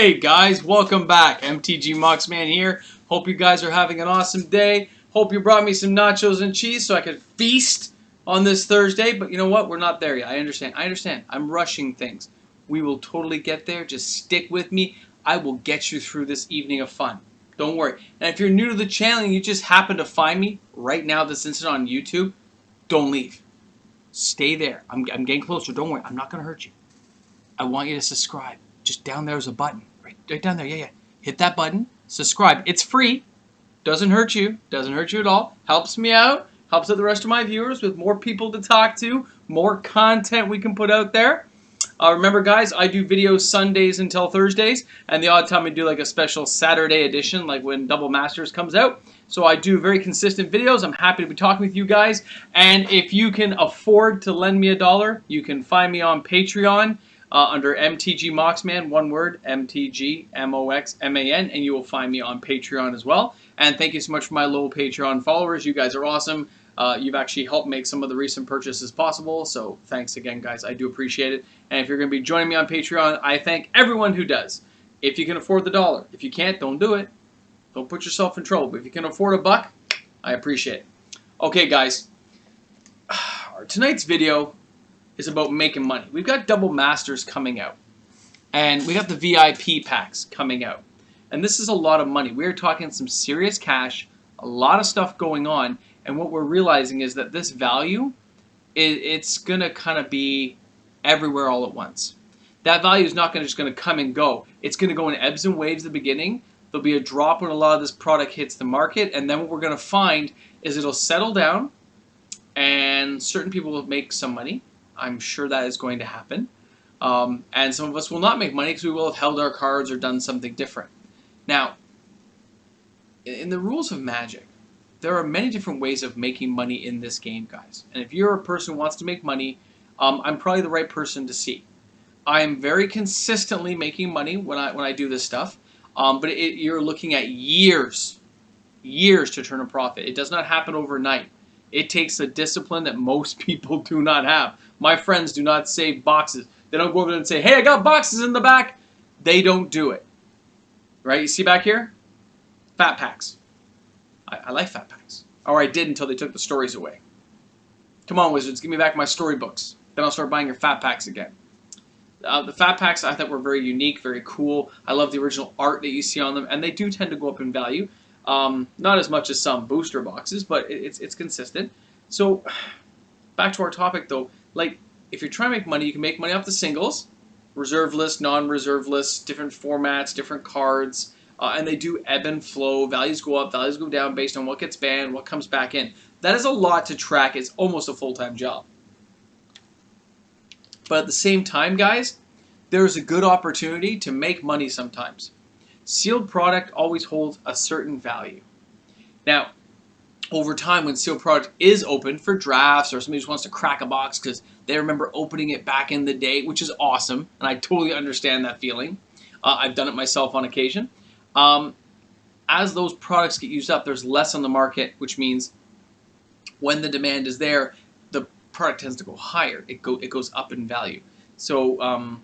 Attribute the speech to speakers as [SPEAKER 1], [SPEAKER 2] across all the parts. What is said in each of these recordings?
[SPEAKER 1] Hey guys, welcome back. MTG Moxman here. Hope you guys are having an awesome day. Hope you brought me some nachos and cheese so I could feast on this Thursday. But you know what? We're not there yet. I understand. I'm rushing things. We will totally get there. Just stick with me. I will get you through this evening of fun. Don't worry. And if you're new to the channel and you just happen to find me right now this instant on YouTube, don't leave. Stay there. I'm getting closer. Don't worry. I'm not going to hurt you. I want you to subscribe. Just down there's a button. Right down there. Yeah. Hit that button. Subscribe. It's free. Doesn't hurt you. Doesn't hurt you at all. Helps me out. Helps out the rest of my viewers with more people to talk to. More content we can put out there. Remember, guys, I do videos Sundays until Thursdays. And the odd time I do like a special Saturday edition, like when Double Masters comes out. So I do very consistent videos. I'm happy to be talking with you guys. And if you can afford to lend me $1, you can find me on Patreon. Under MTG Moxman, one word, MTG MOXMAN, and you will find me on Patreon as well. And thank you so much for my low Patreon followers. You guys are awesome. You've actually helped make some of the recent purchases possible, so thanks again, guys. I do appreciate it. And if you're going to be joining me on Patreon, I thank everyone who does. If you can afford the $1. If you can't, don't do it. Don't put yourself in trouble. But if you can afford $1, I appreciate it. Okay, guys. Tonight's video is about making money. We've got Double Masters coming out. And we got the VIP packs coming out. And this is a lot of money. We're talking some serious cash, a lot of stuff going on. And what we're realizing is that this value, it's going to kind of be everywhere all at once. That value is not just going to come and go. It's going to go in ebbs and waves at the beginning. There'll be a drop when a lot of this product hits the market. And then what we're going to find is it'll settle down. And certain people will make some money. I'm sure that is going to happen. And some of us will not make money because we will have held our cards or done something different. Now, in the rules of Magic, there are many different ways of making money in this game, guys. And if you're a person who wants to make money, I'm probably the right person to see. I'm very consistently making money when I do this stuff. But you're looking at years to turn a profit. It does not happen overnight. It takes a discipline that most people do not have. My friends do not save boxes. They don't go over there and say, hey, I got boxes in the back. They don't do it. Right? You see back here? Fat packs. I like fat packs. Or I did until they took the stories away. Come on, Wizards. Give me back my storybooks. Then I'll start buying your fat packs again. The fat packs I thought were very unique, very cool. I love the original art that you see on them. And they do tend to go up in value. Not as much as some booster boxes, but it's consistent. So, back to our topic though. Like, if you're trying to make money, you can make money off the singles, reserve list, non-reserve list, different formats, different cards, and they do ebb and flow. Values go up, values go down based on what gets banned, what comes back in. That is a lot to track. It's almost a full-time job. But at the same time, guys, there's a good opportunity to make money sometimes. Sealed product always holds a certain value. Now, over time, when sealed product is open for drafts or somebody just wants to crack a box because they remember opening it back in the day, which is awesome, and I totally understand that feeling. I've done it myself on occasion. As those products get used up, there's less on the market, which means when the demand is there, the product tends to go higher. It goes up in value. So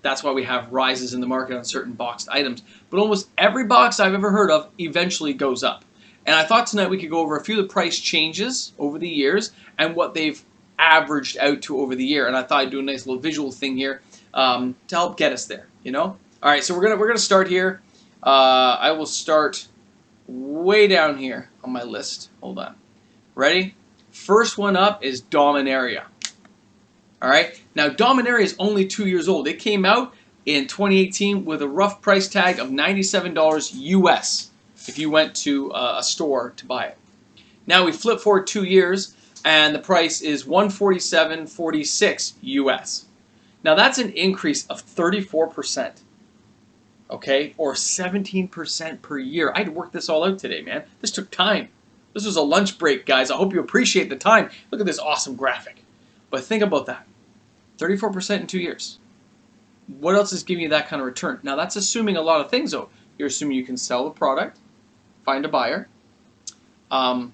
[SPEAKER 1] that's why we have rises in the market on certain boxed items. But almost every box I've ever heard of eventually goes up. And I thought tonight we could go over a few of the price changes over the years and what they've averaged out to over the year. And I thought I'd do a nice little visual thing here to help get us there, you know? All right, so we're gonna start here. I will start way down here on my list. Hold on. Ready? First one up is Dominaria. All right, now Dominaria is only 2 years old. It came out in 2018 with a rough price tag of $97 US if you went to a store to buy it. Now we flip forward 2 years and the price is $147.46 US. Now that's an increase of 34%, okay, or 17% per year. I had to work this all out today, man. This took time. This was a lunch break, guys. I hope you appreciate the time. Look at this awesome graphic. But think about that. 34% in 2 years. What else is giving you that kind of return? Now, that's assuming a lot of things, though. You're assuming you can sell the product, find a buyer, and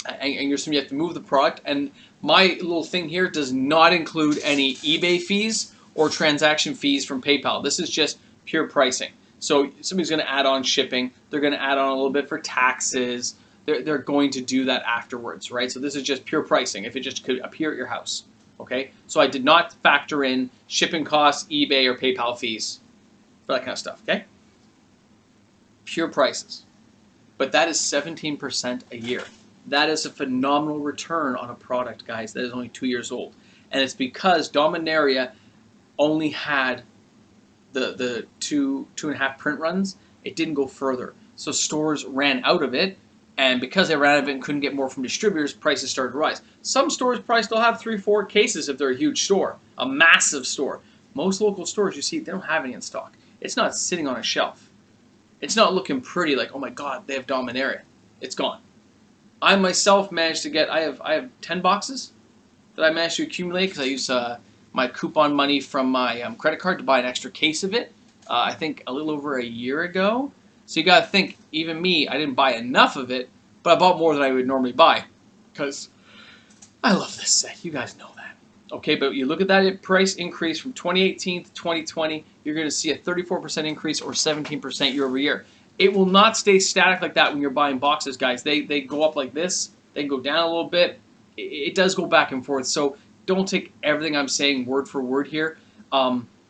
[SPEAKER 1] you're assuming you have to move the product. And my little thing here does not include any eBay fees or transaction fees from PayPal. This is just pure pricing. So somebody's going to add on shipping. They're going to add on a little bit for taxes. They're going to do that afterwards, right? So this is just pure pricing if it just could appear at your house, okay? So I did not factor in shipping costs, eBay, or PayPal fees for that kind of stuff, okay? Pure prices. But that is 17% a year. That is a phenomenal return on a product, guys, that is only 2 years old. And it's because Dominaria only had the 2.5 print runs. It didn't go further. So stores ran out of it. And because they ran out of it and couldn't get more from distributors, prices started to rise. Some stores probably still have 3-4 cases if they're a huge store, a massive store. Most local stores, you see, they don't have any in stock. It's not sitting on a shelf. It's not looking pretty like, oh my God, they have Dominaria. It's gone. I myself managed to get, I have 10 boxes that I managed to accumulate because I used my coupon money from my credit card to buy an extra case of it, I think a little over a year ago. So you got to think, even me, I didn't buy enough of it, but I bought more than I would normally buy because I love this set. You guys know that. Okay, but you look at that price increase from 2018 to 2020, you're going to see a 34% increase or 17% year over year. It will not stay static like that when you're buying boxes, guys. They go up like this. They can go down a little bit. It does go back and forth. So don't take everything I'm saying word for word here.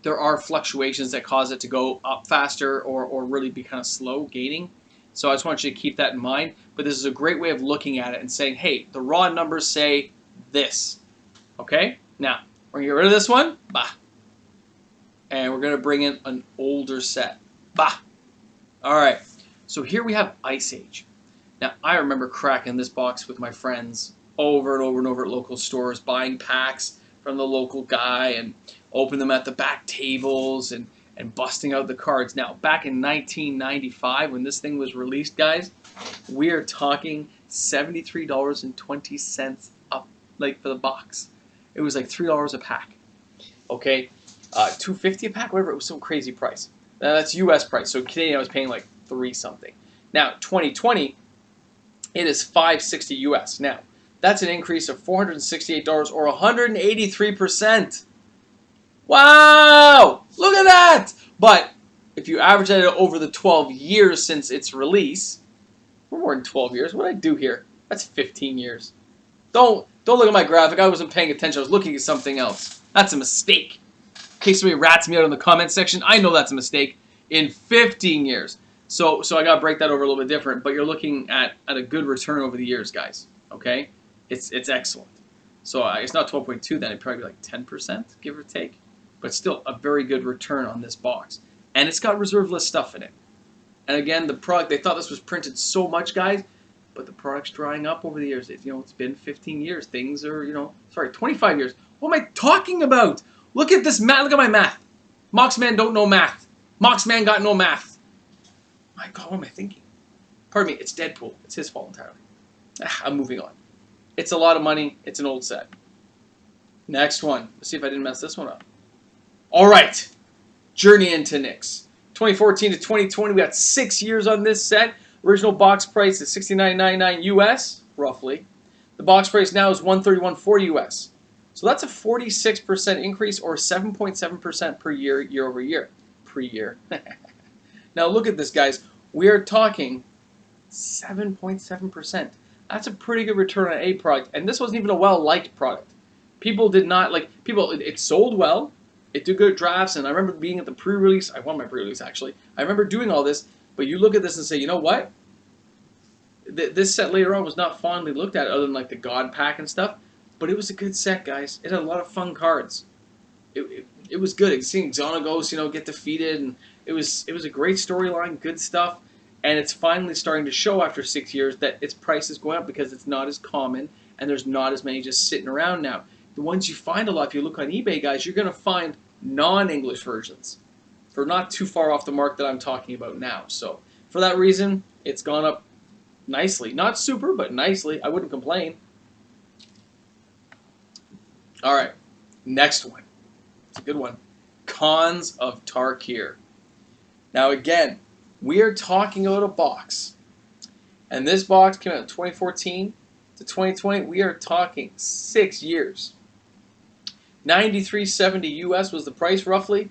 [SPEAKER 1] There are fluctuations that cause it to go up faster or really be kind of slow gaining. So I just want you to keep that in mind. But this is a great way of looking at it and saying, hey, the raw numbers say this. Okay? Now, we're going to get rid of this one. Bah. And we're going to bring in an older set. Bah. All right. So here we have Ice Age. Now, I remember cracking this box with my friends over and over and over at local stores, buying packs from the local guy and opening them at the back tables and busting out the cards. Now, back in 1995, when this thing was released, guys, we are talking $73.20 up, like, for the box. It was like $3 a pack. Okay, $2.50 a pack, whatever. It was some crazy price. That's U.S. price. So Canadian, I was paying like $3 something. Now, 2020, it is $5.60 U.S. Now, that's an increase of $468 or 183%. Wow! Look at that! But if you average that over the 12 years since its release, we're more than 12 years. What did I do here? That's 15 years. Don't look at my graphic. I wasn't paying attention. I was looking at something else. That's a mistake. In case somebody rats me out in the comment section, I know that's a mistake. In 15 years. So I got to break that over a little bit different. But you're looking at a good return over the years, guys. Okay? It's excellent. So it's not 12.2 then. It'd probably be like 10%, give or take. But still, a very good return on this box. And it's got reserve list stuff in it. And again, the product, they thought this was printed so much, guys. But the product's drying up over the years. It's been 15 years. Things are, 25 years. What am I talking about? Look at this math. Look at my math. Moxman don't know math. Moxman got no math. My God, what am I thinking? Pardon me, it's Deadpool. It's his fault entirely. I'm moving on. It's a lot of money. It's an old set. Next one. Let's see if I didn't mess this one up. All right. Journey into Nyx. 2014 to 2020, we got 6 years on this set. Original box price is $69.99 US, roughly. The box price now is $131.40 US. So that's a 46% increase or 7.7% per year, year over year. Per year. Now look at this, guys. We are talking 7.7%. That's a pretty good return on a product. And this wasn't even a well-liked product. People did not, it sold well. It did good drafts, and I remember being at the pre-release. I won my pre-release, actually. I remember doing all this, but you look at this and say, you know what? This set later on was not fondly looked at other than like the God Pack and stuff, but it was a good set, guys. It had a lot of fun cards. It was good. Seeing Xenagos, get defeated, and it was a great storyline, good stuff, and it's finally starting to show after 6 years that its price is going up because it's not as common, and there's not as many just sitting around now. The ones you find a lot, if you look on eBay, guys, you're going to find non-English versions for not too far off the mark that I'm talking about now. So for that reason, it's gone up nicely. Not super, but nicely. I wouldn't complain. All right, next one. It's a good one. Cons of Tarkir. Now again, we are talking about a box. And this box came out in 2014 to 2020. We are talking 6 years. $93.70 US was the price roughly.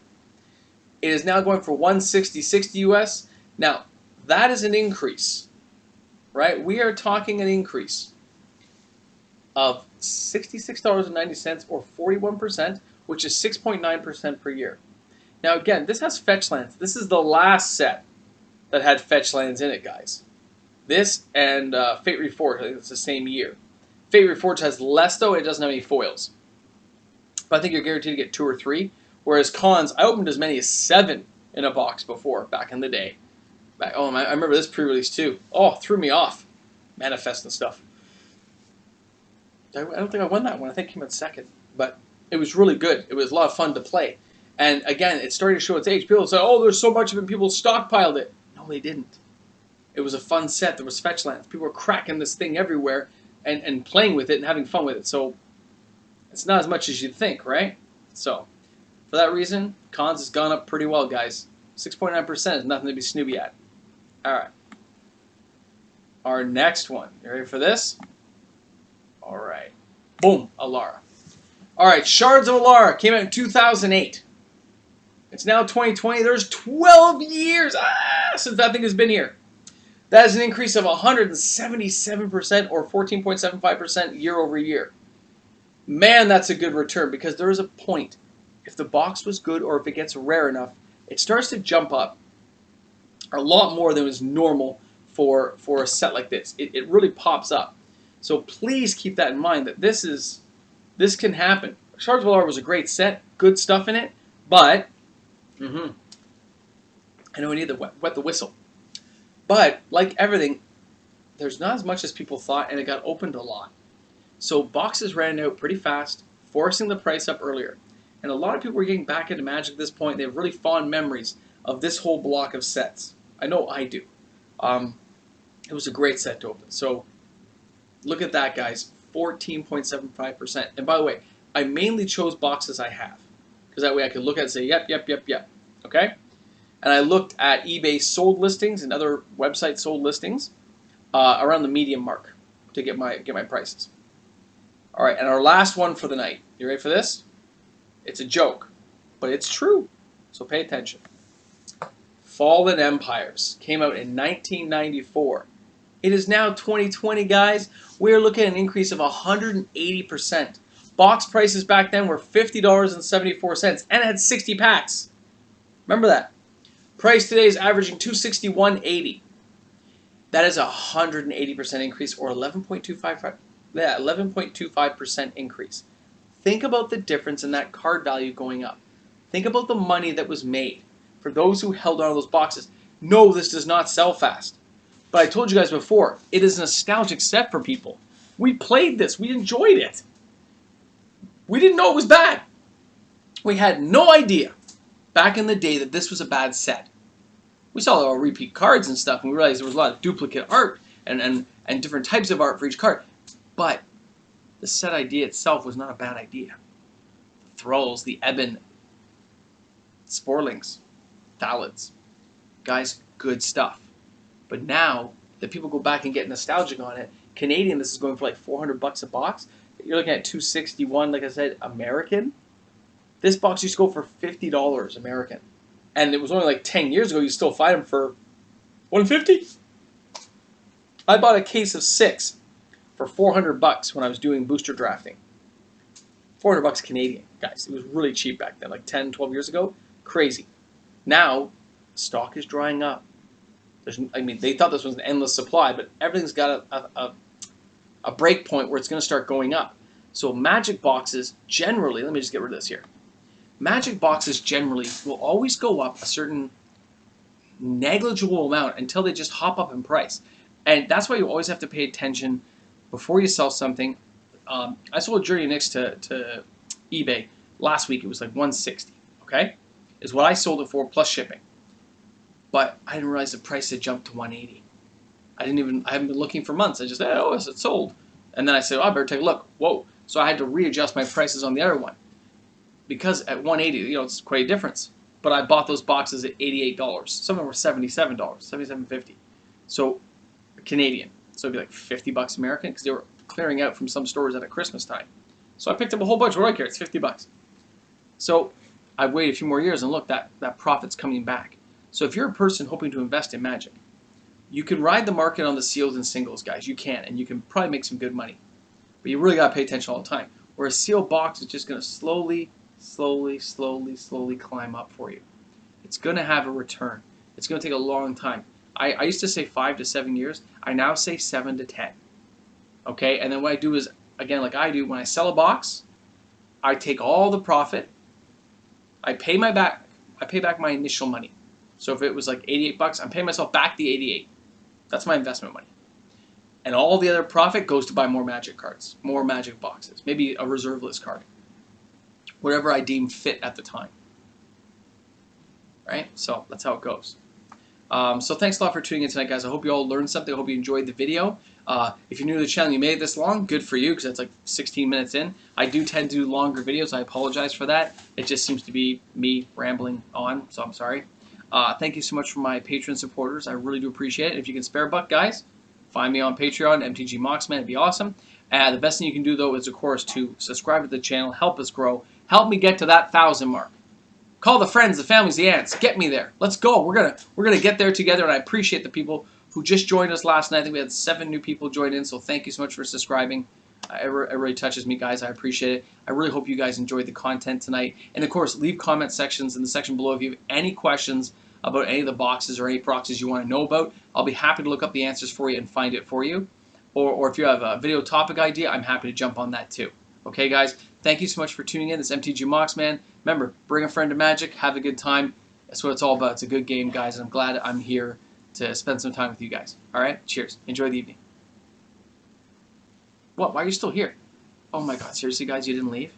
[SPEAKER 1] It is now going for $160.60 US. Now, that is an increase, right? We are talking an increase of $66.90 or 41%, which is 6.9% per year. Now, again, this has fetch lands. This is the last set that had fetch lands in it, guys. This and Fate Reforged, I think it's the same year. Fate Reforged has less, though. It doesn't have any foils. But I think you're guaranteed to get 2 or 3. Whereas cons, I opened as many as 7 in a box before, back in the day. I remember this pre-release, too. Oh, threw me off. Manifest and stuff. I don't think I won that one. I think it came in second. But it was really good. It was a lot of fun to play. And again, it's starting to show its age. People say, oh, there's so much of it, people stockpiled it. No, they didn't. It was a fun set. There was fetch lands. People were cracking this thing everywhere and playing with it and having fun with it. So it's not as much as you'd think, right? So for that reason, cons has gone up pretty well, guys. 6.9% is nothing to be snooby at. All right. Our next one. You ready for this? All right. Boom. Alar. All right. Shards of Alar came out in 2008. It's now 2020. There's 12 years since that thing has been here. That is an increase of 177% or 14.75% year over year. Man, that's a good return because there is a point. If the box was good or if it gets rare enough, it starts to jump up a lot more than is normal for a set like this. It really pops up. So please keep that in mind that this can happen. Shards of Alar was a great set, good stuff in it, but I know we need to wet the whistle. But, like everything, there's not as much as people thought, and it got opened a lot. So boxes ran out pretty fast, forcing the price up earlier. And a lot of people were getting back into Magic at this point. They have really fond memories of this whole block of sets. I know I do. It was a great set to open. So look at that, guys. 14.75%. And by the way, I mainly chose boxes I have. Because that way I could look at it and say, yep, yep, yep, yep. Okay? And I looked at eBay sold listings and other website sold listings around the medium mark to get my prices. All right, and our last one for the night. You ready for this? It's a joke, but it's true. So pay attention. Fallen Empires came out in 1994. It is now 2020, guys. We're looking at an increase of 180%. Box prices back then were $50.74, and it had 60 packs. Remember that. Price today is averaging $261.80. That is a 180% increase, or 11.25% increase. Think about the difference in that card value going up. Think about the money that was made for those who held on to those boxes. No, this does not sell fast. But I told you guys before, it is a nostalgic set for people. We played this. We enjoyed it. We didn't know it was bad. We had no idea back in the day that this was a bad set. We saw our repeat cards and stuff, and we realized there was a lot of duplicate art and different types of art for each card. But the set idea itself was not a bad idea. The Thralls, the Ebon, Sporlings, Thalids. Guys, good stuff. But now that people go back and get nostalgic on it, Canadian, this is going for like $400 a box. You're looking at $261, like I said, American. This box used to go for $50 American. And it was only like 10 years ago, you still find them for $150. I bought a case of 6 for $400 when I was doing booster drafting. $400 Canadian, guys. It was really cheap back then, like 10, 12 years ago. Crazy. Now, stock is drying up. They thought this was an endless supply, but everything's got a break point where it's going to start going up. So Magic boxes generally, let me just get rid of this here. Magic boxes generally will always go up a certain negligible amount until they just hop up in price. And that's why you always have to pay attention before you sell something. I sold Journey Nix to eBay last week. It was like $160, okay? Is what I sold it for plus shipping. But I didn't realize the price had jumped to $180. I haven't been looking for months. I just said, oh, it's sold. And then I said, oh, I better take a look. Whoa. So I had to readjust my prices on the other one. Because at $180, it's quite a difference. But I bought those boxes at $88. Some of them were $77, $77.50. So Canadian. So it'd be like $50 American because they were clearing out from some stores at Christmas time. So I picked up a whole bunch. What do I care? It's $50. So I've waited a few more years, and look, that profit's coming back. So if you're a person hoping to invest in Magic, you can ride the market on the seals and singles, guys. You can, and you can probably make some good money. But you really got to pay attention all the time. Where a sealed box is just going to slowly climb up for you. It's going to have a return. It's going to take a long time. I used to say 5 to 7 years. I now say 7 to 10. Okay, and then what I do is, again, like I do, when I sell a box, I take all the profit. I pay back my initial money. So if it was like 88 bucks, I'm paying myself back the 88. That's my investment money. And all the other profit goes to buy more Magic cards, more Magic boxes, maybe a reserve list card, whatever I deem fit at the time. Right? So that's how it goes. So thanks a lot for tuning in tonight, guys. I hope you all learned something. I hope you enjoyed the video. If you're new to the channel, you made it this long, good for you, because that's like 16 minutes in. I do tend to do longer videos. I apologize for that. It just seems to be me rambling on, so I'm sorry. Thank you so much for my Patreon supporters. I really do appreciate it. If you can spare a buck, guys, find me on Patreon, MTG Moxman. It'd be awesome. The best thing you can do, though, is, of course, to subscribe to the channel, help us grow, help me get to that 1,000 mark. Call the friends, the families, the aunts. Get me there. Let's go. We're gonna get there together, and I appreciate the people who just joined us last night. I think we had 7 new people join in, so thank you so much for subscribing. It really touches me, guys. I appreciate it. I really hope you guys enjoyed the content tonight. And, of course, leave comment sections in the section below if you have any questions about any of the boxes or any proxies you want to know about. I'll be happy to look up the answers for you and find it for you. Or if you have a video topic idea, I'm happy to jump on that too. Okay, guys? Thank you so much for tuning in. This is MTG Moxman. Remember, bring a friend to Magic. Have a good time. That's what it's all about. It's a good game, guys, and I'm glad I'm here to spend some time with you guys. All right? Cheers. Enjoy the evening. What? Why are you still here? Oh, my God. Seriously, guys? You didn't leave?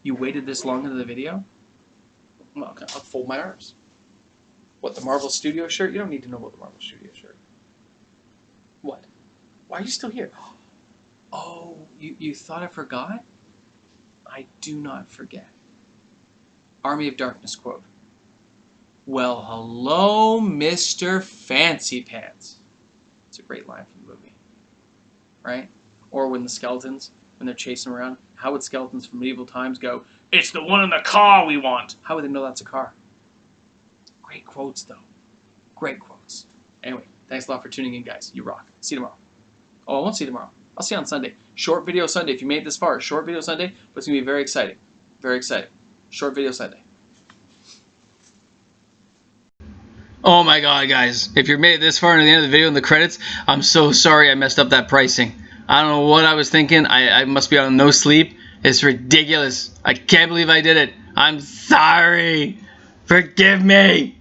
[SPEAKER 1] You waited this long into the video? Well, okay, I'll fold my arms. What, the Marvel Studio shirt? You don't need to know about the Marvel Studio shirt. What? Why are you still here? Oh, you thought I forgot? I do not forget. Army of Darkness quote. Well, hello, Mr. Fancy Pants. It's a great line from the movie. Right? Or when the skeletons, when they're chasing around, how would skeletons from medieval times go, "It's the one in the car we want"? How would they know that's a car? Great quotes, though. Great quotes. Anyway, thanks a lot for tuning in, guys. You rock. See you tomorrow. Oh, I won't see you tomorrow. I'll see you on Sunday. Short video Sunday. If you made it this far, short video Sunday, but it's going to be very exciting. Very exciting. Short video Sunday. Oh my God, guys. If you made it this far into the end of the video in the credits, I'm so sorry I messed up that pricing. I don't know what I was thinking. I must be on no sleep. It's ridiculous. I can't believe I did it. I'm sorry. Forgive me.